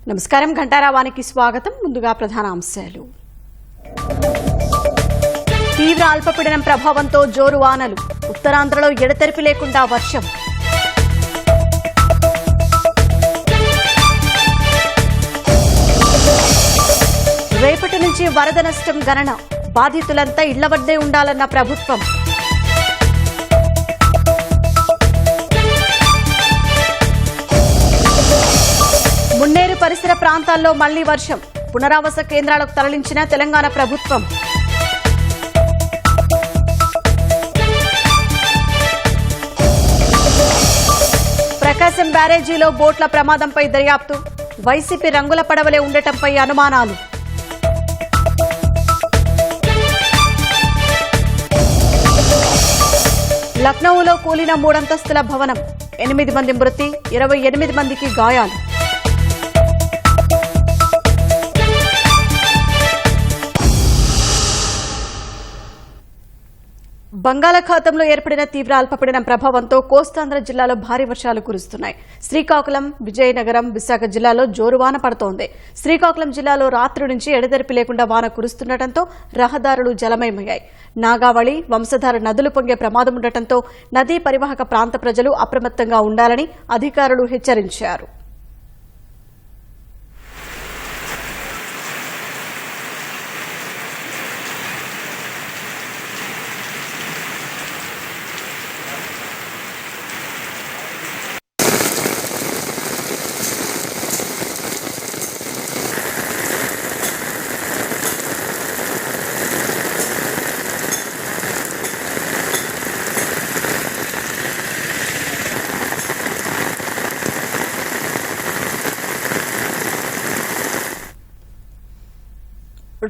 నమస్కారం, ఘంటారావానికి స్వాగతం. ముందుగా ప్రధాన అంశాలు. తీవ్ర అల్పపీడనం ప్రభావంతో జోరు వానలు, ఉత్తరాంధ్రలో ఎడతెరిపి లేకుండా వర్షం. రేపటి నుంచి వరద నష్టం గణన, బాధితులంతా ఇళ్ల వద్దే ఉండాలన్న ప్రభుత్వం. మున్నేరు పరిసర ప్రాంతాల్లో మళ్లీ వర్షం, పునరావాస కేంద్రాలకు తరలించిన తెలంగాణ ప్రభుత్వం. ప్రకాశం బ్యారేజీలో బోట్ల ప్రమాదంపై దర్యాప్తు, వైసీపీ రంగుల పడవలే ఉండటంపై అనుమానాలు. లక్నోలో కూలిన 3 అంతస్తుల భవనం, 8 మంది మృతి, 28 మందికి గాయాలు. బంగాళాఖాతంలో ఏర్పడిన తీవ్ర అల్పపీడనం ప్రభావంతో కోస్తాంధ్ర జిల్లాలో భారీ వర్షాలు కురుస్తున్నాయి. శ్రీకాకుళం, విజయనగరం, విశాఖ జిల్లాలో జోరు వాన పడుతోంది. శ్రీకాకుళం జిల్లాలో రాత్రి నుంచి ఎడతెరిపి లేకుండా వాన కురుస్తుండటంతో రహదారులు జలమయమయ్యాయి. నాగావళి, వంశధార నదులు పొంగే ప్రమాదం ఉండటంతో నదీ పరివాహక ప్రాంత ప్రజలు అప్రమత్తంగా ఉండాలని అధికారులు హెచ్చరించారు.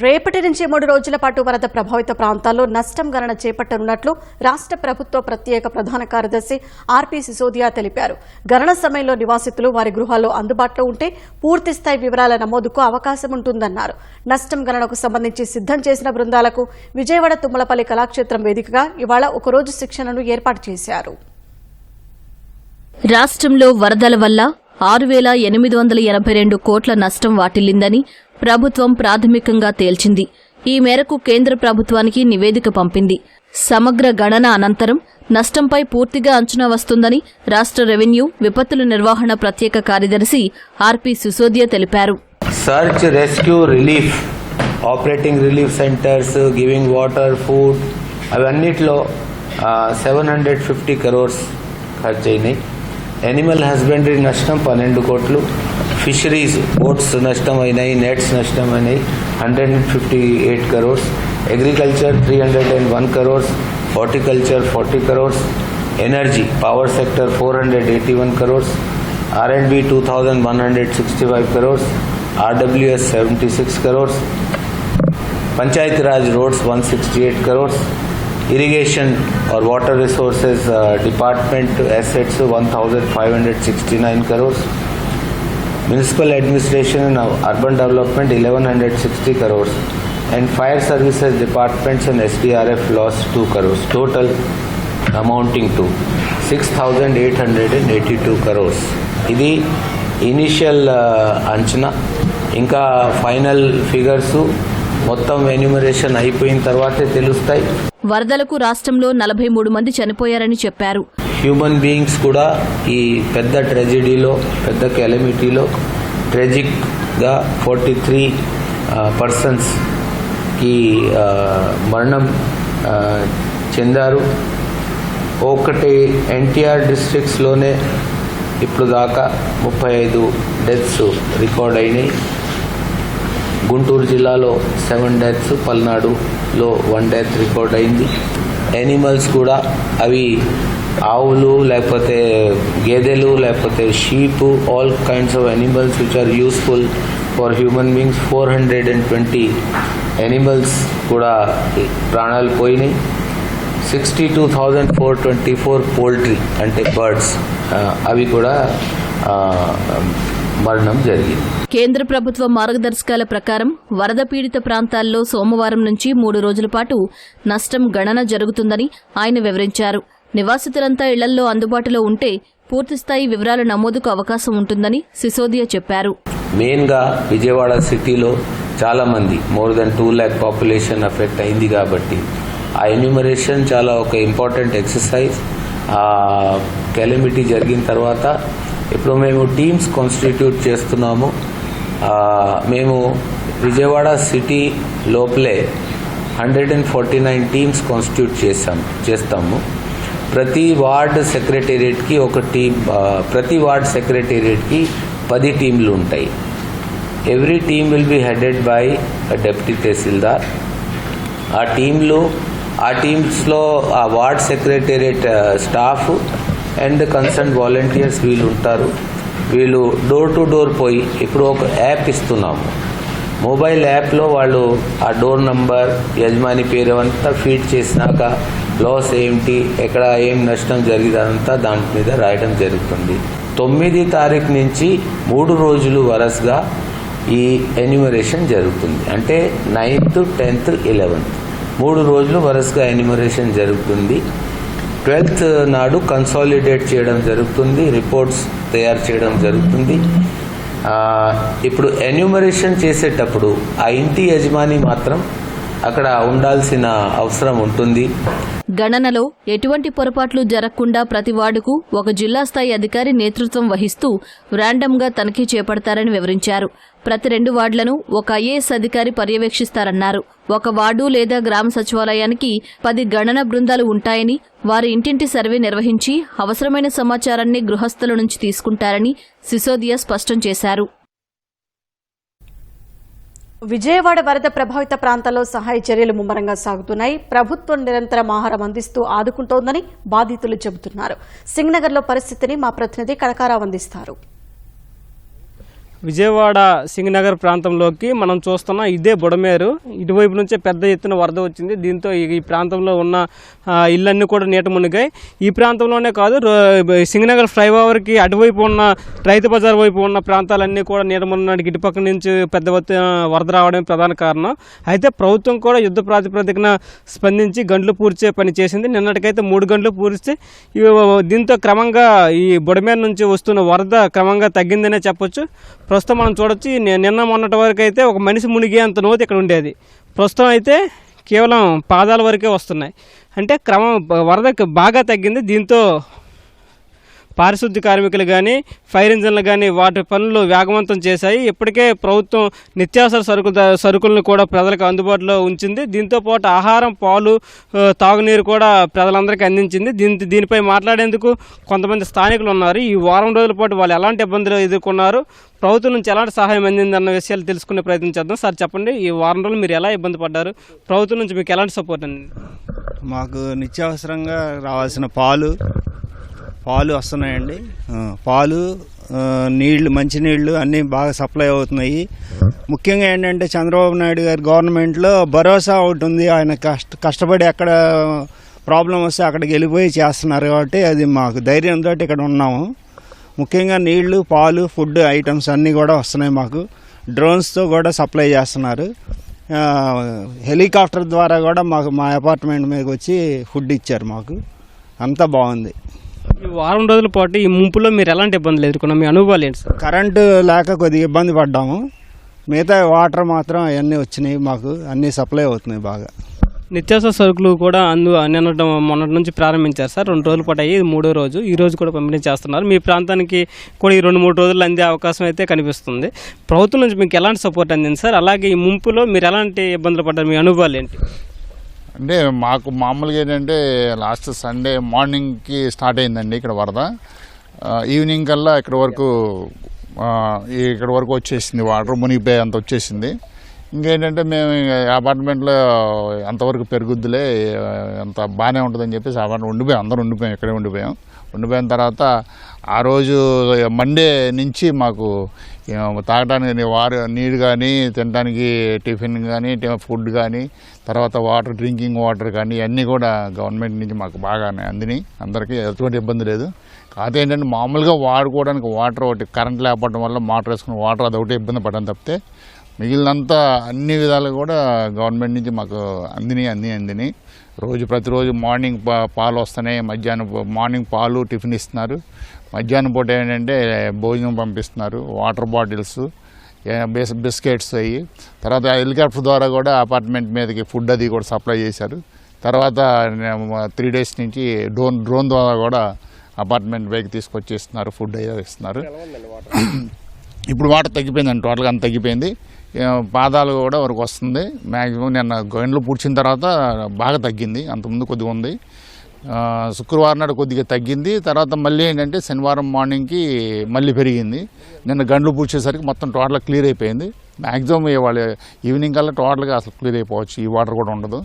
రేపటి నుంచి 3 రోజుల పాటు వరద ప్రభావిత ప్రాంతాల్లో నష్టం గణన చేపట్టనున్నట్లు రాష్ట్ర ప్రభుత్వ ప్రత్యేక ప్రధాన కార్యదర్శి ఆర్పీ సిసోదియా తెలిపారు. గణన సమయంలో నివాసితులు వారి గృహాల్లో అందుబాటులో ఉంటే పూర్తిస్థాయి వివరాల నమోదుకు అవకాశం ఉంటుందన్నారు. నష్టం గణనకు సంబంధించి సిద్దం చేసిన బృందాలకు విజయవాడ తుమ్మలపల్లి కళాక్షేత్రం వేదికగా ఇవాళ ఒకరోజు శిక్షణను ఏర్పాటు చేశారు. రాష్ట్రంలో వరదల వల్ల 6,882 కోట్ల నష్టం వాటిల్లిందని ప్రభుత్వం ప్రాథమికంగా తేల్చింది. ఈ మేరకు కేంద్ర ప్రభుత్వానికి నివేదిక పంపింది. సమగ్ర గణన అనంతరం నష్టంపై పూర్తిగా అంచనా వస్తుందని రాష్ట్ర రెవెన్యూ విపత్తుల నిర్వహణ ప్రత్యేక కార్యదర్శి ఆర్పీ సిసోదియా తెలిపారు. Search, rescue, relief, operating relief centres, giving water, food అవన్నిట్లో 750 crores ఖర్చు అయినాయి. ఎనిమల్ హస్బెండరీ నష్టం 12 కోట్లు, ఫిషరీస్ బోట్స్ నష్టం అయినాయి, నెట్స్ నష్టం అయినాయి 158 crores, agriculture 301 crores, horticulture 40 crores, energy power sector 481 crores, R&B 2165 crores, RWS 76 crores, Panchayati Raj roads 168 crores, irrigation or water resources department assets 1569 crores, municipal administration and urban development 1160 crores, and fire services departments and SDRF lost 2 crores, total amounting to 6882 crores. ఇది initial అంచనా. ఇంకా final figures మొత్తం enumeration అయిపోయిన తర్వాతే తెలుస్తాయి. వరదలకు రాష్ట్రంలో 43 మంది చనిపోయారని చెప్పారు. హ్యూమన్ బీయింగ్స్ కూడా ఈ పెద్ద ట్రెజడీలో, పెద్ద కెలమిటీలో ట్రెజిక్గా 43 పర్సన్స్ ఈ మరణం చెందారు. ఒకటి ఎన్టీఆర్ డిస్ట్రిక్ట్స్లోనే ఇప్పుడు దాకా 35 డెత్స్ రికార్డ్ అయినాయి. గుంటూరు జిల్లాలో 7 డెత్స్, పల్నాడులో 1 డెత్ రికార్డ్ అయింది. యానిమల్స్ కూడా అవి ఆవులు, లేకపోతే గేదెలు, లేకపోతే sheep, all kinds of animals which are useful for human beings 420 animals కూడా ప్రాణాలు పోయినాయి. 62,424 పోల్ట్రీ అంటే బర్డ్స్ అవి కూడా మరణం జరిగింది. కేంద్ర ప్రభుత్వ మార్గదర్శకాల ప్రకారం వరద పీడిత ప్రాంతాల్లో సోమవారం నుంచి 3 రోజుల పాటు నష్టం గణన జరుగుతుందని ఆయన వివరించారు. నివాసితులంతా ఇళ్లల్లో అందుబాటులో ఉంటే పూర్తిస్థాయి వివరాల నమోదుకు అవకాశం ఉంటుందని సిసోదియా చెప్పారు. మెయిన్గా విజయవాడ సిటీలో చాలా మంది more than 2 lakh population affect అయింది కాబట్టి ఆ ఎన్యూమరేషన్ చాలా ఒక ఇంపార్టెంట్ ఎక్సర్సైజ్. కెలమిటీ జరిగిన తర్వాత ఇప్పుడు మేము టీమ్స్ కాన్స్టిట్యూట్ చేస్తున్నాము. మేము విజయవాడ సిటీ లోపలే 149 టీమ్స్ కాన్స్టిట్యూట్ చేస్తాము. ప్రతి వార్డ్ సెక్రటేరియట్కి ఒక టీం, ప్రతి వార్డ్ సెక్రటేరియట్కి 10 టీంలు ఉంటాయి. Every team will be headed by deputy tahsildar. ఆ టీమ్స్లో ఆ ward secretariat staff and concern volunteers వీళ్ళు ఉంటారు. వీళ్ళు డోర్ టు డోర్ పోయి ఇప్పుడు ఒక యాప్ ఇస్తున్నాము. మొబైల్ యాప్లో వాళ్ళు ఆ డోర్ నంబర్, యజమాని పేరు అంతా ఫీడ్ చేసినాక లాస్ ఏంటి, ఎక్కడ ఏం నష్టం జరిగిందంతా దాని మీద రాయడం జరుగుతుంది. 9 తారీఖు నుంచి 3 రోజులు వరుసగా ఈ ఎన్యూమరేషన్ జరుగుతుంది. అంటే 9th, 10th, 11th 3 రోజులు వరుసగా ఎన్యూమరేషన్ జరుగుతుంది. 12th నాడు కన్సాలిడేట్ చేయడం జరుగుతుంది, రిపోర్ట్స్ తయారు చేయడం జరుగుతుంది. ఇప్పుడు ఎన్యూమరేషన్ చేసేటప్పుడు ఆ ఇంటి యజమాని మాత్రం అక్కడ ఉండాల్సిన అవసరం ఉంటుంది. గణనలో ఎటువంటి పొరపాట్లు జరగకుండా ప్రతి వార్డుకు ఒక జిల్లా స్థాయి అధికారి నేతృత్వం వహిస్తూ ర్యాండమ్గా తనిఖీ చేపడతారని వివరించారు. ప్రతి 2 వార్డులను ఒక ఐఏఎస్ అధికారి పర్యవేక్షిస్తారన్నారు. ఒక వార్డు లేదా గ్రామ సచివాలయానికి 10 గణన బృందాలు ఉంటాయని, వారు ఇంటింటి సర్వే నిర్వహించి అవసరమైన సమాచారాన్ని గృహస్థుల నుంచి తీసుకుంటారని సిసోదియా స్పష్టం చేశారు. విజయవాడ వరద ప్రభావిత ప్రాంతాల్లో సహాయ చర్యలు ముమ్మరంగా సాగుతున్నాయి. ప్రభుత్వం నిరంతరం ఆహారం అందిస్తూ ఆదుకుంటోందని బాధితులు చెబుతున్నారు. సింగనగర్లో పరిస్థితిని మా ప్రతినిధి కనకారావు అందిస్తారు. విజయవాడ సింగనగర్ ప్రాంతంలోకి మనం చూస్తున్న ఇదే బుడమేరు. ఇటువైపు నుంచే పెద్ద ఎత్తున వరద వచ్చింది. దీంతో ఈ ప్రాంతంలో ఉన్న ఇళ్ళన్నీ కూడా నీట మునిగాయి. ఈ ప్రాంతంలోనే కాదు, సింగనగర్ ఫ్లైఓవర్కి అటువైపు ఉన్న రైతు బజార్ వైపు ఉన్న ప్రాంతాలన్నీ కూడా నీట మునడానికి ఇటుపక్క నుంచి పెద్ద ఎత్తున వరద రావడమే ప్రధాన కారణం. అయితే ప్రభుత్వం కూడా యుద్ధ ప్రాతిపదికన స్పందించి గంటలు పూడ్చే పని చేసింది. నిన్నటికైతే 3 గంటలు పూడ్చి దీంతో క్రమంగా ఈ బుడమేరు నుంచి వస్తున్న వరద క్రమంగా తగ్గిందనే చెప్పొచ్చు. ప్రస్తుతం మనం చూడొచ్చు, నిన్న మొన్నటి వరకు అయితే ఒక మనిషి మునిగేంత నోతి ఇక్కడ ఉండేది. ప్రస్తుతం అయితే కేవలం పాదాల వరకే వస్తున్నాయి. అంటే వరద బాగా తగ్గింది. దీంతో పారిశుద్ధ్య కార్మికులు కానీ, ఫైర్ ఇంజన్లు కానీ వాటి పనులు వేగవంతం చేశాయి. ఇప్పటికే ప్రభుత్వం నిత్యావసర సరుకులను కూడా ప్రజలకు అందుబాటులో ఉంచింది. దీంతో పాటు ఆహారం, పాలు, తాగునీరు కూడా ప్రజలందరికీ అందించింది. దీనిపై మాట్లాడేందుకు కొంతమంది స్థానికులు ఉన్నారు. ఈ వారం రోజుల పాటు వాళ్ళు ఎలాంటి ఇబ్బందులు ఎదుర్కొన్నారు, ప్రభుత్వం నుంచి ఎలాంటి సహాయం అందిందన్న విషయాలు తెలుసుకునే ప్రయత్నం చేద్దాం. సార్ చెప్పండి, ఈ వారం రోజులు మీరు ఎలా ఇబ్బంది పడ్డారు, ప్రభుత్వం నుంచి మీకు ఎలాంటి సపోర్ట్ అందింది? మాకు నిత్యావసరంగా రావాల్సిన పాలు వస్తున్నాయండి. పాలు, నీళ్లు, మంచినీళ్ళు అన్నీ బాగా సప్లై అవుతున్నాయి. ముఖ్యంగా ఏంటంటే చంద్రబాబు నాయుడు గారి గవర్నమెంట్లో భరోసా ఒకటి ఉంది. ఆయన కష్టపడి ఎక్కడ ప్రాబ్లం వస్తే అక్కడికి వెళ్ళిపోయి చేస్తున్నారు కాబట్టి అది మాకు ధైర్యంతో ఇక్కడ ఉన్నాము. ముఖ్యంగా నీళ్లు, పాలు, ఫుడ్ ఐటమ్స్ అన్నీ కూడా వస్తున్నాయి. మాకు డ్రోన్స్తో కూడా సప్లై చేస్తున్నారు. హెలికాప్టర్ ద్వారా కూడా మా అపార్ట్మెంట్ మీదకి వచ్చి ఫుడ్ ఇచ్చారు. మాకు అంతా బాగుంది. ఈ వారం రోజుల పాటు ఈ ముంపులో మీరు ఎలాంటి ఇబ్బందులు ఎదుర్కొన్నారు, మీ అనుభవాలు ఏంటి సార్? కరెంటు లేక కొద్దిగా ఇబ్బంది పడ్డాము. మిగతా వాటర్ మాత్రం అవన్నీ వచ్చినాయి. మాకు అన్నీ సప్లై అవుతున్నాయి బాగా. నిత్యావసర సరుకులు కూడా మొన్నటి నుంచి ప్రారంభించారు సార్. 2 రోజుల పాటు అయ్యి 3వ రోజు ఈ రోజు కూడా పంపిణీ చేస్తున్నారు. మీ ప్రాంతానికి కూడా ఈ 2-3 రోజులు అందే అవకాశం అయితే కనిపిస్తుంది. ప్రభుత్వం నుంచి మీకు ఎలాంటి సపోర్ట్ అందింది సార్? అలాగే ఈ ముంపులో మీరు ఎలాంటి ఇబ్బందులు పడ్డారు, మీ అనుభవాలు ఏంటి? అంటే మాకు మామూలుగా ఏంటంటే లాస్ట్ సండే మార్నింగ్కి స్టార్ట్ అయిందండి ఇక్కడ వరద. ఈవినింగ్ కల్లా ఇక్కడ వరకు వచ్చేసింది, వాటర్ మునిగిపోయి అంత వచ్చేసింది. ఇంకేంటంటే మేము అపార్ట్మెంట్లో అంతవరకు పెరుగుద్దులే, అంత బాగానే ఉంటుందని చెప్పేసి అపార్ట్మెంట్ ఉండిపోయాం, అందరూ ఉండిపోయాం, ఇక్కడే ఉండిపోయిన తర్వాత ఆ రోజు మండే నుంచి మాకు తాగడానికి నీరు కానీ, తినడానికి టిఫిన్ కానీ, ఫుడ్ కానీ, తర్వాత డ్రింకింగ్ వాటర్ కానీ అన్నీ కూడా గవర్నమెంట్ నుంచి మాకు బాగానే అందినాయి. అందరికీ ఎటువంటి ఇబ్బంది లేదు. కాకపోతే ఏంటంటే మామూలుగా వాడుకోవడానికి వాటర్ ఒకటి కరెంట్ లేకపోవడం వల్ల మోటార్ వేసుకుని వాటర్ అదొకటి ఇబ్బంది పడడం తప్పితే మిగిలినంతా అన్ని విధాలుగా కూడా గవర్నమెంట్ నుంచి మాకు అందినాయి. ప్రతిరోజు మార్నింగ్ పాలు వస్తున్నాయి, మధ్యాహ్నం మార్నింగ్ పాలు టిఫిన్ ఇస్తున్నారు, మధ్యాహ్నం పూట ఏంటంటే భోజనం పంపిస్తున్నారు, వాటర్ బాటిల్స్, బిస్కెట్స్ అయ్యి. తర్వాత హెలికాప్టర్ ద్వారా కూడా అపార్ట్మెంట్ మీదకి ఫుడ్ అది కూడా సప్లై చేశారు. తర్వాత 3 days నుంచి డ్రోన్ ద్వారా కూడా అపార్ట్మెంట్ పైకి తీసుకొచ్చేస్తున్నారు, ఫుడ్ అయ్యా ఇస్తున్నారు. ఇప్పుడు వాటర్ తగ్గిపోయిందండి, టోటల్గా అంత తగ్గిపోయింది. పాదాలు కూడా వరకు వస్తుంది. మ్యాక్సిమం నిన్న గంటలు పూడ్చిన తర్వాత బాగా తగ్గింది, అంతకుముందు కొద్దిగా ఉంది. శుక్రవారం నాడు కొద్దిగా తగ్గింది. తర్వాత మళ్ళీ ఏంటంటే శనివారం మార్నింగ్కి మళ్ళీ పెరిగింది. నిన్న గంటలు పూడ్చేసరికి మొత్తం టోటల్గా క్లియర్ అయిపోయింది. మ్యాక్సిమం ఇవాళ ఈవినింగ్ కల్లా టోటల్గా అసలు క్లియర్ అయిపోవచ్చు, ఈ వాటర్ కూడా ఉండదు.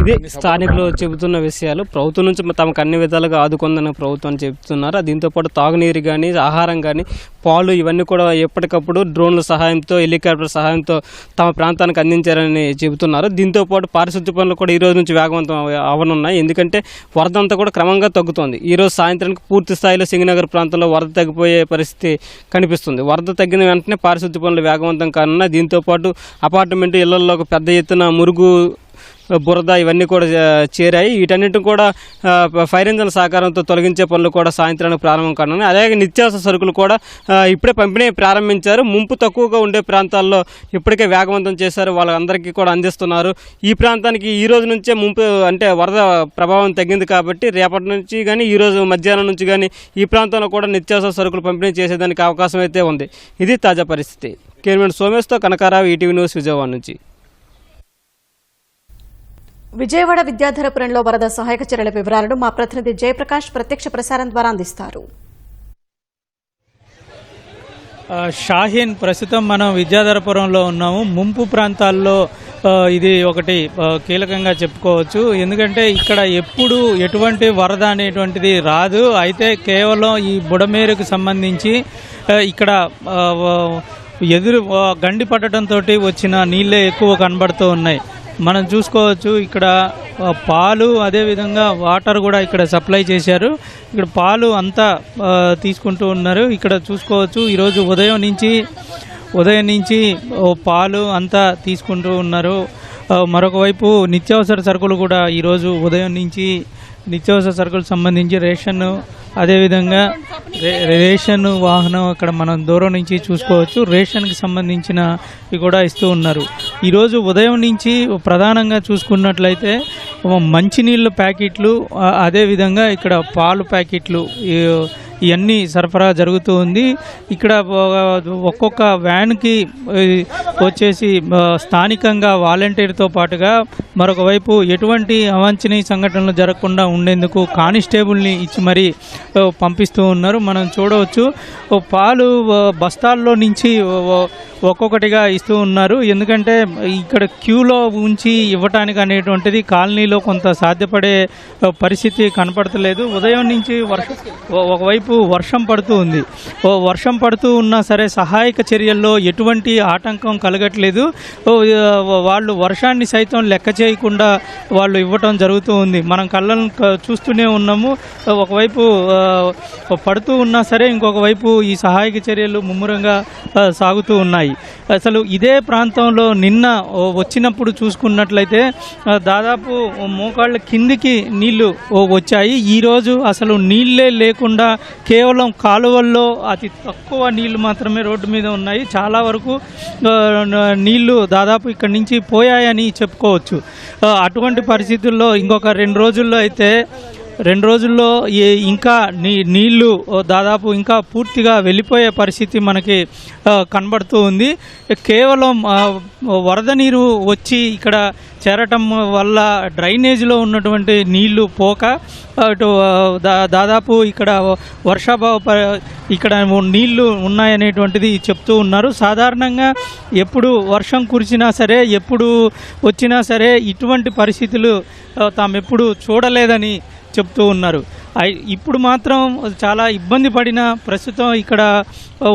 ఇది స్థానికులు చెబుతున్న విషయాలు. ప్రభుత్వం నుంచి తమకు అన్ని విధాలుగా ఆదుకుందని ప్రభుత్వం చెబుతున్నారు. దీంతోపాటు తాగునీరు కానీ, ఆహారం కానీ, పాలు ఇవన్నీ కూడా ఎప్పటికప్పుడు డ్రోన్ల సహాయంతో, హెలికాప్టర్ సహాయంతో తమ ప్రాంతానికి అందించారని చెబుతున్నారు. దీంతోపాటు పారిశుద్ధ్య పనులు కూడా ఈ రోజు నుంచి వేగవంతం అవనున్నాయి. ఎందుకంటే వరద అంతా కూడా క్రమంగా తగ్గుతోంది. ఈ రోజు సాయంత్రానికి పూర్తి స్థాయిలో సింగనగర్ ప్రాంతంలో వరద తగ్గిపోయే పరిస్థితి కనిపిస్తుంది. వరద తగ్గిన వెంటనే పారిశుద్ధ్య పనులు వేగవంతం కానున్నాయి. దీంతోపాటు అపార్ట్మెంట్ ఇళ్లలో పెద్ద ఎత్తున మురుగు, బురద ఇవన్నీ కూడా చేరాయి. వీటన్నిటిని కూడా ఫైర్ ఇంజన్ సహకారంతో తొలగించే పనులు కూడా సాయంత్రానికి ప్రారంభం కానున్నాయి. అలాగే నిత్యావసర సరుకులు కూడా ఇప్పుడే పంపిణీ ప్రారంభించారు. ముంపు తక్కువగా ఉండే ప్రాంతాల్లో ఇప్పటికే వేగవంతం చేశారు, వాళ్ళందరికీ కూడా అందిస్తున్నారు. ఈ ప్రాంతానికి ఈ రోజు నుంచే ముంపు అంటే వరద ప్రభావం తగ్గింది కాబట్టి రేపటి నుంచి కానీ ఈ రోజు మధ్యాహ్నం నుంచి కానీ ఈ ప్రాంతంలో కూడా నిత్యావసర సరుకులు పంపిణీ చేసేదానికి అవకాశం అయితే ఉంది. ఇది తాజా పరిస్థితి. కెమెరామెన్ సోమేష్తో కనకారావు, ఈటీవీ న్యూస్, విజయవాడ నుంచి. విజయవాడ విద్యాధరపురంలో వరద సహాయక చర్యల వివరాలను మా ప్రతినిధి జయప్రకాష్ ప్రత్యక్ష ప్రసారం ద్వారా అందిస్తారు. షాహీన్, ప్రస్తుతం మనం విద్యాధరపురంలో ఉన్నాము. ముంపు ప్రాంతాల్లో ఇది ఒకటి కీలకంగా చెప్పుకోవచ్చు. ఎందుకంటే ఇక్కడ ఎప్పుడు ఎటువంటి వరద అనేటువంటిది రాదు. అయితే కేవలం ఈ బుడమేరుకు సంబంధించి ఇక్కడ గండి పట్టడంతో వచ్చిన నీళ్ళే ఎక్కువ కనబడుతూ ఉన్నాయి. మనం చూసుకోవచ్చు ఇక్కడ పాలు, అదేవిధంగా వాటర్ కూడా ఇక్కడ సప్లై చేశారు. ఇక్కడ పాలు అంతా తీసుకుంటూ ఉన్నారు. ఇక్కడ చూసుకోవచ్చు ఈరోజు ఉదయం నుంచి పాలు అంతా తీసుకుంటూ ఉన్నారు. మరొక వైపు నిత్యావసర సరుకులు కూడా ఈరోజు ఉదయం నుంచి నిత్యావసర సరుకులకు సంబంధించి రేషన్, అదేవిధంగా రేషన్ వాహనం అక్కడ మనం దూరం నుంచి చూసుకోవచ్చు. రేషన్కి సంబంధించినవి కూడా ఇస్తూ ఉన్నారు. ఈరోజు ఉదయం నుంచి ప్రధానంగా చూసుకున్నట్లయితే మంచినీళ్ళ ప్యాకెట్లు, అదేవిధంగా ఇక్కడ పాలు ప్యాకెట్లు ఇవన్నీ సరఫరా జరుగుతూ ఉంది. ఇక్కడ ఒక్కొక్క వ్యాన్కి వచ్చేసి స్థానికంగా వాలంటీర్తో పాటుగా మరొక వైపు ఎటువంటి అవాంఛనీయ సంఘటనలు జరగకుండా ఉండేందుకు కానిస్టేబుల్ని ఇచ్చి మరీ పంపిస్తూ ఉన్నారు. మనం చూడవచ్చు పాలు బస్తాల్లో నుంచి ఒక్కొక్కటిగా ఇస్తూ ఉన్నారు. ఎందుకంటే ఇక్కడ క్యూలో ఉంచి ఇవ్వటానికి అనేటువంటిది కాలనీలో కొంత సాధ్యపడే పరిస్థితి కనపడతలేదు. ఉదయం నుంచి ఒకవైపు వర్షం పడుతూ ఉంది. వర్షం పడుతూ ఉన్నా సరే సహాయక చర్యల్లో ఎటువంటి ఆటంకం కలగట్లేదు. వాళ్ళు వర్షాన్ని సైతం లెక్క చేయకుండా వాళ్ళు ఇవ్వటం జరుగుతూ ఉంది. మనం కళ్ళను చూస్తూనే ఉన్నాము. ఒకవైపు పడుతూ ఉన్నా సరే ఇంకొక వైపు ఈ సహాయక చర్యలు ముమ్మరంగా సాగుతూ ఉన్నాయి. అసలు ఇదే ప్రాంతంలో నిన్న వచ్చినప్పుడు చూసుకున్నట్లయితే దాదాపు మోకాళ్ళ కిందికి నీళ్లు వచ్చాయి. ఈరోజు అసలు నీళ్ళే లేకుండా కేవలం కాలువల్లో అతి తక్కువ నీళ్లు మాత్రమే రోడ్డు మీద ఉన్నాయి. చాలా వరకు నీళ్లు దాదాపు ఇక్కడి నుంచి పోయాయని చెప్పుకోవచ్చు. అటువంటి పరిస్థితుల్లో ఇంకొక 2 రోజుల్లో ఇంకా నీళ్లు దాదాపు ఇంకా పూర్తిగా వెళ్ళిపోయే పరిస్థితి మనకి కనబడుతూ ఉంది. కేవలం వరద నీరు వచ్చి ఇక్కడ చేరటం వల్ల డ్రైనేజీలో ఉన్నటువంటి నీళ్లు పోక దాదాపు ఇక్కడ ఇక్కడ నీళ్లు ఉన్నాయనేటువంటిది చెప్తూ ఉన్నారు. సాధారణంగా ఎప్పుడు వర్షం కురిసినా సరే, ఎప్పుడు వచ్చినా సరే ఇటువంటి పరిస్థితులు తాము ఎప్పుడు చూడలేదని చెప్తూ ఉన్నారు. ఇప్పుడు మాత్రం చాలా ఇబ్బంది పడిన ప్రస్తుతం ఇక్కడ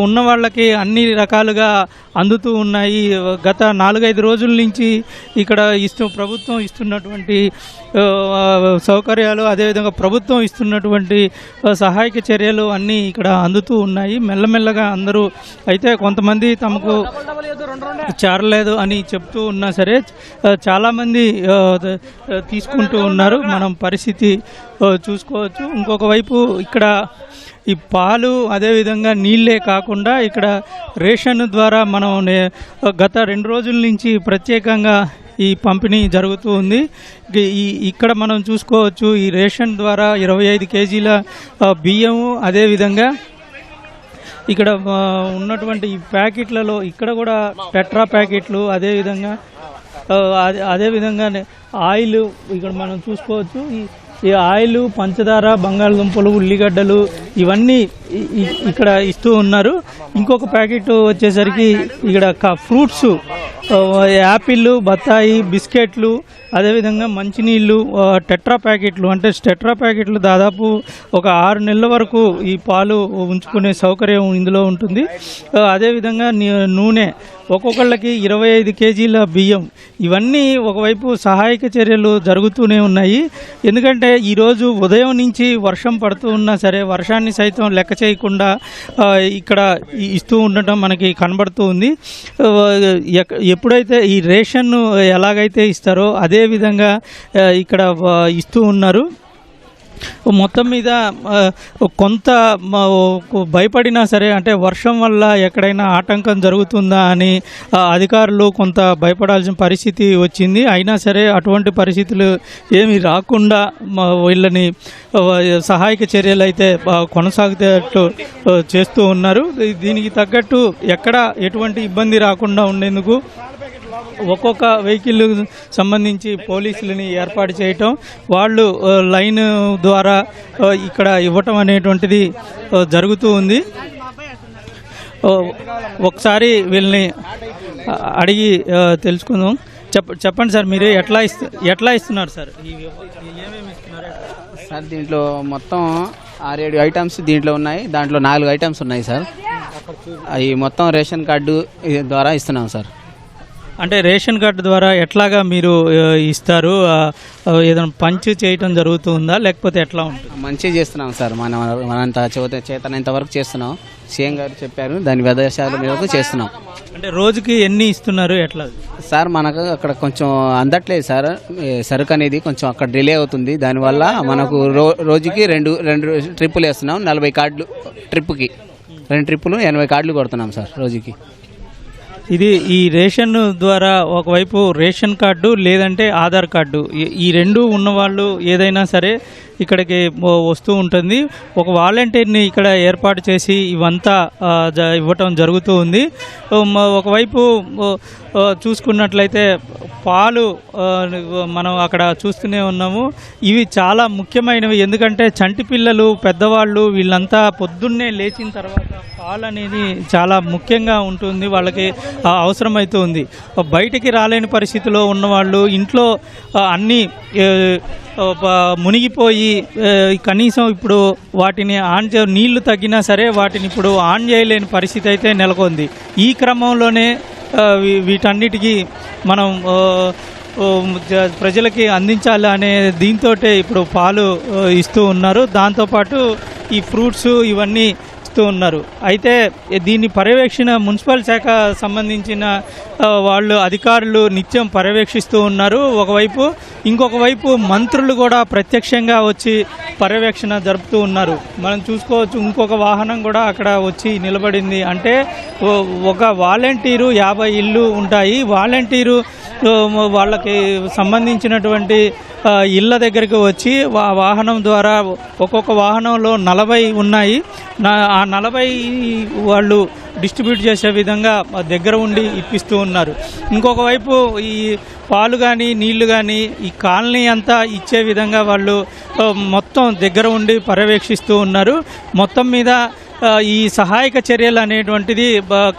ఉన్న వాళ్ళకి అన్ని రకాలుగా అందుతూ ఉన్నాయి. గత 4-5 రోజుల నుంచి ఇక్కడ ప్రభుత్వం ఇస్తున్నటువంటి సౌకర్యాలు, అదేవిధంగా ప్రభుత్వం ఇస్తున్నటువంటి సహాయక చర్యలు అన్నీ ఇక్కడ అందుతూ ఉన్నాయి. మెల్లమెల్లగా అందరూ అయితే కొంతమంది తమకు చేరలేదు అని చెప్తూ ఉన్నా సరే చాలామంది తీసుకుంటూ ఉన్నారు. మనం పరిస్థితి చూసుకోవచ్చు. ఇంకొక వైపు ఇక్కడ ఈ పాలు అదేవిధంగా నీళ్ళే కాకుండా ఇక్కడ రేషన్ ద్వారా మనం గత 2 రోజుల నుంచి ప్రత్యేకంగా ఈ పంపిణీ జరుగుతూ ఉంది. ఇక్కడ మనం చూసుకోవచ్చు ఈ రేషన్ ద్వారా 25 కేజీల బియ్యము, అదేవిధంగా ఇక్కడ ఉన్నటువంటి ఈ ప్యాకెట్లలో ఇక్కడ కూడా టెట్రా ప్యాకెట్లు, అదేవిధంగా ఆయిల్ ఇక్కడ మనం చూసుకోవచ్చు. ఈ ఆయిల్, పంచదార, బంగాళదుంపలు, ఉల్లిగడ్డలు ఇవన్నీ ఇక్కడ ఇస్తూ ఉన్నారు. ఇంకొక ప్యాకెట్ వచ్చేసరికి ఇక్కడ ఫ్రూట్స్, యాపిల్, బత్తాయి, బిస్కెట్లు, అదేవిధంగా మంచినీళ్ళు, టెట్రా ప్యాకెట్లు. అంటే టెట్రా ప్యాకెట్లు దాదాపు ఒక 6 నెలల వరకు ఈ పాలు ఉంచుకునే సౌకర్యం ఇందులో ఉంటుంది. అదేవిధంగా నూనె, ఒక్కొక్కళ్ళకి 25 కేజీల బియ్యం. ఇవన్నీ ఒకవైపు సహాయక చర్యలు జరుగుతూనే ఉన్నాయి. ఎందుకంటే ఈరోజు ఉదయం నుంచి వర్షం పడుతూ ఉన్నా సరే వర్షాన్ని సైతం లెక్క చేయకుండా ఇక్కడ ఇస్తూ ఉండటం మనకి కనబడుతూ ఉంది. ఎప్పుడైతే ఈ రేషన్ ఎలాగైతే ఇస్తారో అదే విధంగా ఇక్కడ ఇస్తూ ఉన్నారు. మొత్తం మీద కొంత భయపడినా సరే, అంటే వర్షం వల్ల ఎక్కడైనా ఆటంకం జరుగుతుందా అని అధికారులు కొంత భయపడాల్సిన పరిస్థితి వచ్చింది. అయినా సరే అటువంటి పరిస్థితులు ఏమీ రాకుండా వీళ్ళని సహాయక చర్యలు అయితే కొనసాగుతూ చేస్తూ ఉన్నారు. దీనికి తగ్గట్టు ఎక్కడ ఎటువంటి ఇబ్బంది రాకుండా ఉండేందుకు ఒక్కొక్క వెహికల్ సంబంధించి పోలీసులని ఏర్పాటు చేయటం, వాళ్ళు లైన్ ద్వారా ఇక్కడ ఇవ్వటం అనేటువంటిది జరుగుతూ ఉంది. ఒకసారి వీళ్ళని అడిగి తెలుసుకుందాం. చెప్పండి సార్, మీరు ఎట్లా ఇస్తున్నారు సార్? ఏమేమి ఇస్తున్నారు సార్? దీంట్లో మొత్తం 6-7 ఐటమ్స్ దీంట్లో ఉన్నాయి. దాంట్లో 4 ఐటమ్స్ ఉన్నాయి సార్. అవి మొత్తం రేషన్ కార్డు ద్వారా ఇస్తున్నాం సార్. అంటే రేషన్ కార్డు ద్వారా ఎట్లాగా మీరు ఇస్తారు? ఏదైనా పంచ్ చేయటం జరుగుతుందా లేకపోతే ఎట్లా ఉంటుంది? మంచిగా చేస్తున్నాం సార్. మనంత చేతనంత వరకు చేస్తున్నాం. సీఎం గారు చెప్పారు, దాని విదేశాల మేరకు చేస్తున్నాం. అంటే రోజుకి ఎన్ని ఇస్తున్నారు, ఎట్లా సార్? మనకు అక్కడ కొంచెం అందట్లేదు సార్. సరుకు అనేది కొంచెం అక్కడ డిలే అవుతుంది. దానివల్ల మనకు రోజుకి రెండు ట్రిప్పులు వేస్తున్నాం. 40 కార్డులు ట్రిప్పుకి, 2 ట్రిప్పులు 80 కార్డులు కొడుతున్నాం సార్ రోజుకి. ఇది ఈ రేషన్ ద్వారా ఒకవైపు రేషన్ కార్డు లేదంటే ఆధార్ కార్డు, ఈ 2 ఉన్నవాళ్ళు ఏదైనా సరే ఇక్కడికి వస్తూ ఉంటుంది. ఒక వాలంటీర్ని ఇక్కడ ఏర్పాటు చేసి ఇవంతా ఇవ్వటం జరుగుతూ ఉంది. ఒకవైపు చూసుకున్నట్లయితే పాలు మనం అక్కడ చూస్తూనే ఉన్నాము. ఇవి చాలా ముఖ్యమైనవి. ఎందుకంటే చంటి పిల్లలు, పెద్దవాళ్ళు వీళ్ళంతా పొద్దున్నే లేచిన తర్వాత పాలు అనేది చాలా ముఖ్యంగా ఉంటుంది, వాళ్ళకి అవసరమవుతుంది. బయటికి రాలేని పరిస్థితిలో ఉన్నవాళ్ళు ఇంట్లో అన్నీ మునిగిపోయి కనీసం ఇప్పుడు వాటిని నీళ్లు తగ్గినా సరే వాటిని ఇప్పుడు ఆన్ చేయలేని పరిస్థితి అయితే నెలకొంది. ఈ క్రమంలోనే వీటన్నిటికీ మనం ప్రజలకి అందించాలి అనే దీంతో ఇప్పుడు పాలు ఇస్తూ ఉన్నారు. దాంతోపాటు ఈ ఫ్రూట్స్ ఇవన్నీ ఉన్నారు. అయితే దీన్ని పర్యవేక్షణ మున్సిపల్ శాఖ సంబంధించిన వాళ్ళు అధికారులు నిత్యం పర్యవేక్షిస్తూ ఉన్నారు ఒకవైపు. ఇంకొక వైపు మంత్రులు కూడా ప్రత్యక్షంగా వచ్చి పర్యవేక్షణ జరుపుతూ ఉన్నారు. మనం చూసుకోవచ్చు, ఇంకొక వాహనం కూడా అక్కడ వచ్చి నిలబడింది. అంటే ఒక వాలంటీరు 50 ఇళ్ళు ఉంటాయి. వాలంటీరు వాళ్ళకి సంబంధించినటువంటి ఇళ్ళ దగ్గరికి వచ్చి వాహనం ద్వారా ఒక్కొక్క వాహనంలో 40 ఉన్నాయి. ఆ 40 వాళ్ళు డిస్ట్రిబ్యూట్ చేసే విధంగా దగ్గర ఉండి ఇప్పిస్తూ ఉన్నారు. ఇంకొక వైపు ఈ పాలు కానీ నీళ్లు కానీ ఈ కాలనీ అంతా ఇచ్చే విధంగా వాళ్ళు మొత్తం దగ్గర ఉండి పర్యవేక్షిస్తూ ఉన్నారు. మొత్తం మీద ఈ సహాయక చర్యలు అనేటువంటిది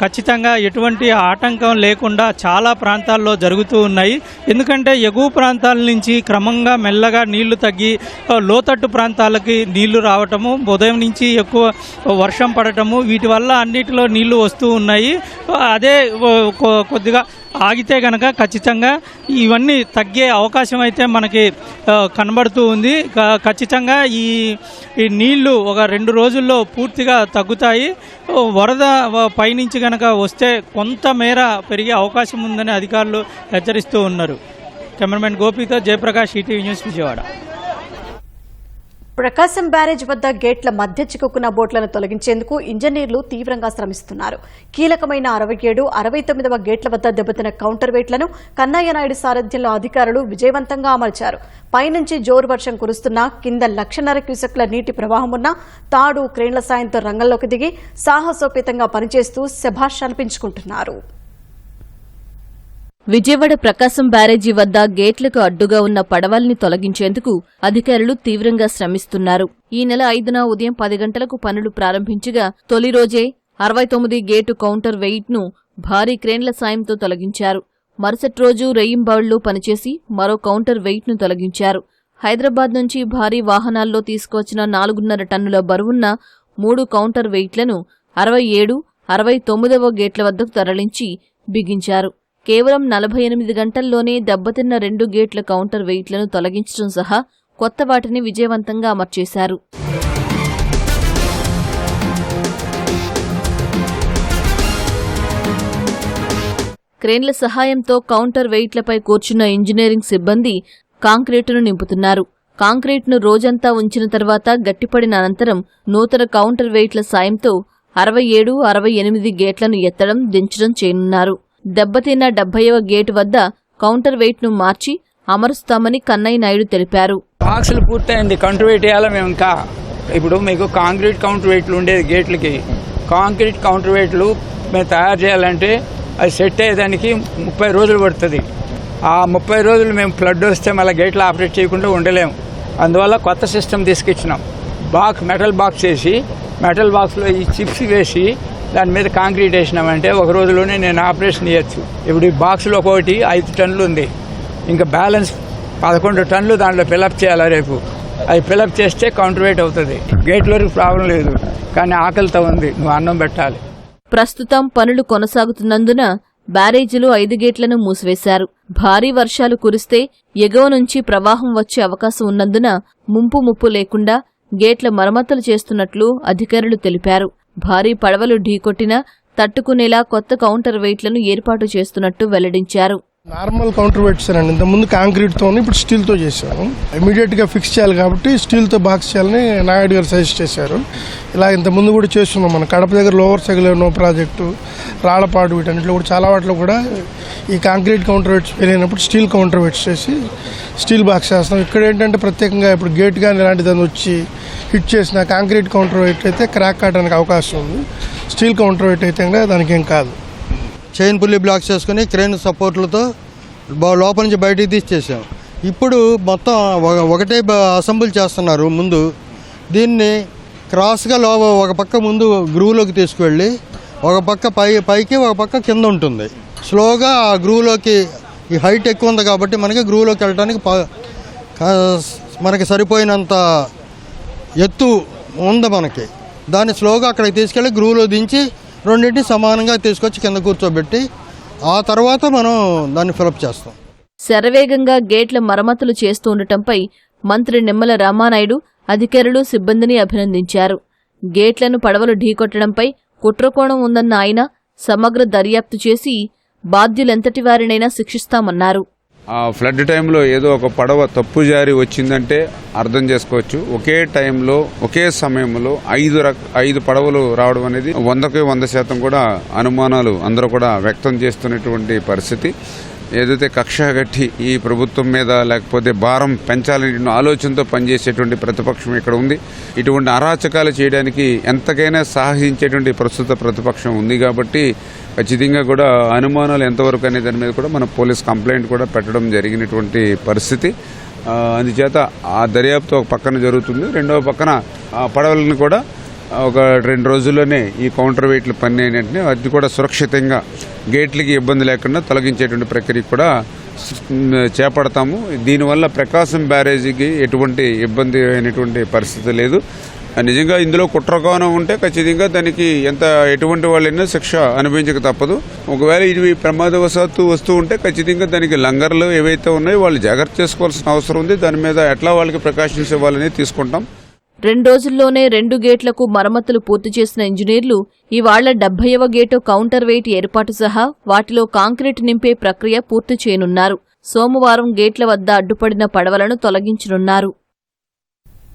ఖచ్చితంగా ఎటువంటి ఆటంకం లేకుండా చాలా ప్రాంతాల్లో జరుగుతూ ఉన్నాయి. ఎందుకంటే ఎగువ ప్రాంతాల నుంచి క్రమంగా మెల్లగా నీళ్లు తగ్గి లోతట్టు ప్రాంతాలకి నీళ్లు రావటము, ఉదయం నుంచి ఎక్కువ వర్షం పడటము, వీటి వల్ల అన్నిటిలో నీళ్లు వస్తూ ఉన్నాయి. అదే కొద్దిగా ఆగితే కనుక ఖచ్చితంగా ఇవన్నీ తగ్గే అవకాశం అయితే మనకి కనబడుతూ ఉంది. ఖచ్చితంగా ఈ నీళ్లు ఒక 2 రోజుల్లో పూర్తిగా తగ్గుతాయి. వరద పైనుంచి కనుక వస్తే కొంతమేర పెరిగే అవకాశం ఉందని అధికారులు హెచ్చరిస్తూ ఉన్నారు. కెమెరామెన్ గోపితో Jayaprakash, ETV news, Vijayawada. Prakasam barrage వద్ద గేట్ల మధ్య చిక్కుకున్న బోట్లను తొలగించేందుకు ఇంజనీర్లు తీవ్రంగా శ్రమిస్తున్నారు. కీలకమైన 67, 69వ గేట్ల వద్ద దెబ్బతిన్న కౌంటర్ వెయిట్లను కన్నయ్య నాయుడు సారథ్యంలో అధికారులు విజయవంతంగా అమర్చారు. పైనుంచి జోరు వర్షం కురుస్తున్నా, కింద 1,50,000 క్యూసెక్ల నీటి ప్రవాహం ఉన్నా తాడు, క్రేన్ల సాయంతో రంగంలోకి దిగి సాహసోపేతంగా పనిచేస్తూ శభాష్ అనిపించుకుంటున్నారు. విజయవాడ ప్రకాశం బ్యారేజీ వద్ద గేట్లకు అడ్డుగా ఉన్న పడవల్ని తొలగించేందుకు అధికారులు తీవ్రంగా శ్రమిస్తున్నారు. ఈ నెల 5న ఉదయం 10 గంటలకు పనులు ప్రారంభించగా తొలి రోజే 69 గేటు కౌంటర్ వెయిట్ను భారీ క్రేన్ల సాయంతో తొలగించారు. మరుసటి రోజు రెయ్యింబవళ్లు పనిచేసి మరో కౌంటర్ వెయిట్ను తొలగించారు. హైదరాబాద్ నుంచి భారీ వాహనాల్లో తీసుకువచ్చిన 4.5 టన్నుల బరువున్న 3 కౌంటర్ వెయిట్లను 67, 69వ గేట్ల వద్దకు తరలించి బిగించారు. కేవలం 48 గంటల్లోనే దెబ్బతిన్న 2 గేట్ల కౌంటర్ వెయిట్లను తొలగించడం సహా కొత్త వాటిని విజయవంతంగా అమర్చేశారు. క్రేన్ల సహాయంతో కౌంటర్ వెయిట్లపై కూర్చున్న ఇంజనీరింగ్ సిబ్బంది కాంక్రీటును నింపుతున్నారు. కాంక్రీట్ను రోజంతా ఉంచిన తర్వాత గట్టిపడిన అనంతరం నూతన కౌంటర్ వెయిట్ల సాయంతో 67, 68 గేట్లను ఎత్తడం, దించడం చేయనున్నారు. దెబ్బతిన్న 70వ గేటు వద్ద కౌంటర్ వెయిట్ను మార్చి అమరుస్తామని కన్నయ్య నాయుడు తెలిపారు. బాక్సులు పూర్తయింది, కౌంటర్ వెయిట్ వేయాలి మేము. ఇంకా ఇప్పుడు మీకు కాంక్రీట్ కౌంటర్ వెయిట్లు ఉండేది గేట్లకి. కాంక్రీట్ కౌంటర్ వెయిట్లు మేము తయారు చేయాలంటే అది సెట్ అయ్యేదానికి 30 రోజులు పడుతుంది. ఆ 30 రోజులు మేము ఫ్లడ్ వస్తే మళ్ళీ గేట్లు ఆపరేట్ చేయకుండా ఉండలేము. అందువల్ల కొత్త సిస్టమ్ తీసుకొచ్చినాం. మెటల్ బాక్స్ వేసి, మెటల్ బాక్స్లో ఈ చిప్స్ వేసి దాని మీద కాంక్రీట్ వేసినామంటే ఒక రోజులోనే నేను ఆపరేషన్ చేయొచ్చు. ఇప్పుడు ఈ బాక్స్లో ఒకటి 5 టన్నులు ఉంది, ఇంకా బ్యాలెన్స్ 11 టన్నులు దాంట్లో ఫిలప్ చేయాలి. రేపు అది ఫిలప్ చేస్తే కౌంటర్ వెయిట్ అవుతుంది. గేట్లోకి ప్రాబ్లం లేదు, కానీ ఆకలితో ఉంది, నువ్వు అన్నం పెట్టాలి. ప్రస్తుతం పనులు కొనసాగుతున్నందున బ్యారేజీలు 5 గేట్లను మూసివేశారు. భారీ వర్షాలు కురిస్తే ఎగువ నుంచి ప్రవాహం వచ్చే అవకాశం ఉన్నందున ముప్పు లేకుండా గేట్ల మరమ్మతులు చేస్తున్నట్లు అధికారులు తెలిపారు. భారీ పడవలు ఢీకొట్టినా తట్టుకునేలా కొత్త కౌంటర్ వెయిట్లను ఏర్పాటు చేస్తున్నట్టు వెల్లడించారు. నార్మల్ కౌంటర్ వెయిట్స్ అండి, ఇంతకుముందు కాంక్రీట్తో, ఇప్పుడు స్టీల్తో చేశాము. ఇమీడియట్గా ఫిక్స్ చేయాలి కాబట్టి స్టీల్తో బాక్స్ చేయాలని నాయుడు గారు సజెస్ట్ చేశారు. ఇలా ఇంతకుముందు కూడా చేస్తున్నాం. మన కడప దగ్గర లోవర్ సెగలేనో ప్రాజెక్టు, రాళ్లపాడు, వీటన్నిటిలో కూడా చాలా వాటిలో కూడా ఈ కాంక్రీట్ కౌంటర్ వెయిట్స్ పెరిగినప్పుడు స్టీల్ కౌంటర్ వెయిట్స్ చేసి స్టీల్ బాక్స్ చేస్తాం. ఇక్కడ ఏంటంటే ప్రత్యేకంగా ఇప్పుడు గేట్ కానీ ఇలాంటి దాన్ని వచ్చి హిట్ చేసిన కాంక్రీట్ కౌంటర్ వెయిట్ అయితే క్రాక్ కావడానికి అవకాశం ఉంది. స్టీల్ కౌంటర్ వెయిట్ అయితే దానికి ఏం కాదు. చైన్ పుల్లీ బ్లాక్స్ చేసుకుని క్రేన్ సపోర్ట్లతో లోపల నుంచి బయటికి తీసేసాం. ఇప్పుడు మొత్తం ఒకటే అసెంబుల్ చేస్తున్నారు. ముందు దీన్ని క్రాస్గా ఒక పక్క ముందు గ్రూవ్లోకి తీసుకువెళ్ళి ఒక పక్క పైకి ఒక పక్క కింద ఉంటుంది. స్లోగా ఆ గ్రూవ్లోకి, ఈ హైట్ ఎక్కువ ఉంది కాబట్టి మనకి గ్రూవ్లోకి వెళ్ళడానికి మనకి సరిపోయినంత ఎత్తు ఉంది మనకి. దాన్ని స్లోగా అక్కడికి తీసుకెళ్ళి గ్రూవ్లో దించి రెండింటిని సమానంగా తీసుకొచ్చి కింద కూర్చోబెట్టి ఆ తర్వాత మనం దాన్ని ఫిలప్ చేస్తాం. శరవేగంగా గేట్ల మరమ్మతులు చేస్తూ ఉండటంపై మంత్రి నిమ్మల రామానాయుడు అధికారులు, సిబ్బందిని అభినందించారు. గేట్లను పడవలు ఢీకొట్టడంపై కుట్రకోణం ఉందన్న ఆయన సమగ్ర దర్యాప్తు చేసి బాధ్యులెంతటి వారినైనా శిక్షిస్తామన్నారు. ఫ్లడ్ టైంలో ఏదో ఒక పడవ తప్పు జారి వచ్చిందంటే అర్థం చేసుకోవచ్చు. ఒకే టైంలో ఒకే సమయంలో 5 పడవలు రావడం అనేది 100కి 100% కూడా అనుమానాలు అందరూ కూడా వ్యక్తం చేస్తున్నటువంటి పరిస్థితి. ఏదైతే కక్ష కట్టి ఈ ప్రభుత్వం మీద లేకపోతే భారం పెంచాలనే ఆలోచనతో పనిచేసేటువంటి ప్రతిపక్షం ఇక్కడ ఉంది. ఇటువంటి అరాచకాలు చేయడానికి ఎంతకైనా సాహసించేటువంటి ప్రస్తుత ప్రతిపక్షం ఉంది కాబట్టి ఖచ్చితంగా కూడా అనుమానాలు ఎంతవరకు అనే దాని మీద కూడా మనం పోలీస్ కంప్లైంట్ కూడా పెట్టడం జరిగినటువంటి పరిస్థితి. అందుచేత ఆ దర్యాప్తు ఒక పక్కన జరుగుతుంది, రెండవ పక్కన పడవలను కూడా ఒక 2 రోజుల్లోనే ఈ కౌంటర్ వెయిట్ల పని ఏంటంటే అది కూడా సురక్షితంగా గేట్లకి ఇబ్బంది లేకుండా తొలగించేటువంటి ప్రక్రియ కూడా చేపడతాము. దీనివల్ల ప్రకాశం బ్యారేజీకి ఎటువంటి ఇబ్బంది అయినటువంటి పరిస్థితి లేదు. నిజంగా ఇందులో కుట్రకోణం ఉంటే ఖచ్చితంగా దానికి ఎటువంటి వాళ్ళైనా శిక్ష అనుభవించక తప్పదు. ఒకవేళ ఇవి ప్రమాదవశాత్తు వస్తూ ఉంటే ఖచ్చితంగా దానికి లంగర్లు ఏవైతే ఉన్నాయో వాళ్ళు జాగ్రత్త చేసుకోవాల్సిన అవసరం ఉంది. దాని మీద ఎట్లా వాళ్ళకి ప్రికాషన్స్ ఇవ్వాలని తీసుకుంటాం. 2 రోజుల్లోనే 2 గేట్లకు మరమ్మతులు పూర్తి చేసిన ఇంజనీర్లు ఇవాళ్ల 70వ గేటు కౌంటర్ వెయిట్ ఏర్పాటు సహా వాటిలో కాంక్రీట్ నింపే ప్రక్రియ పూర్తి చేయనున్నారు. సోమవారం గేట్ల వద్ద అడ్డుపడిన పడవలను తొలగించనున్నారు.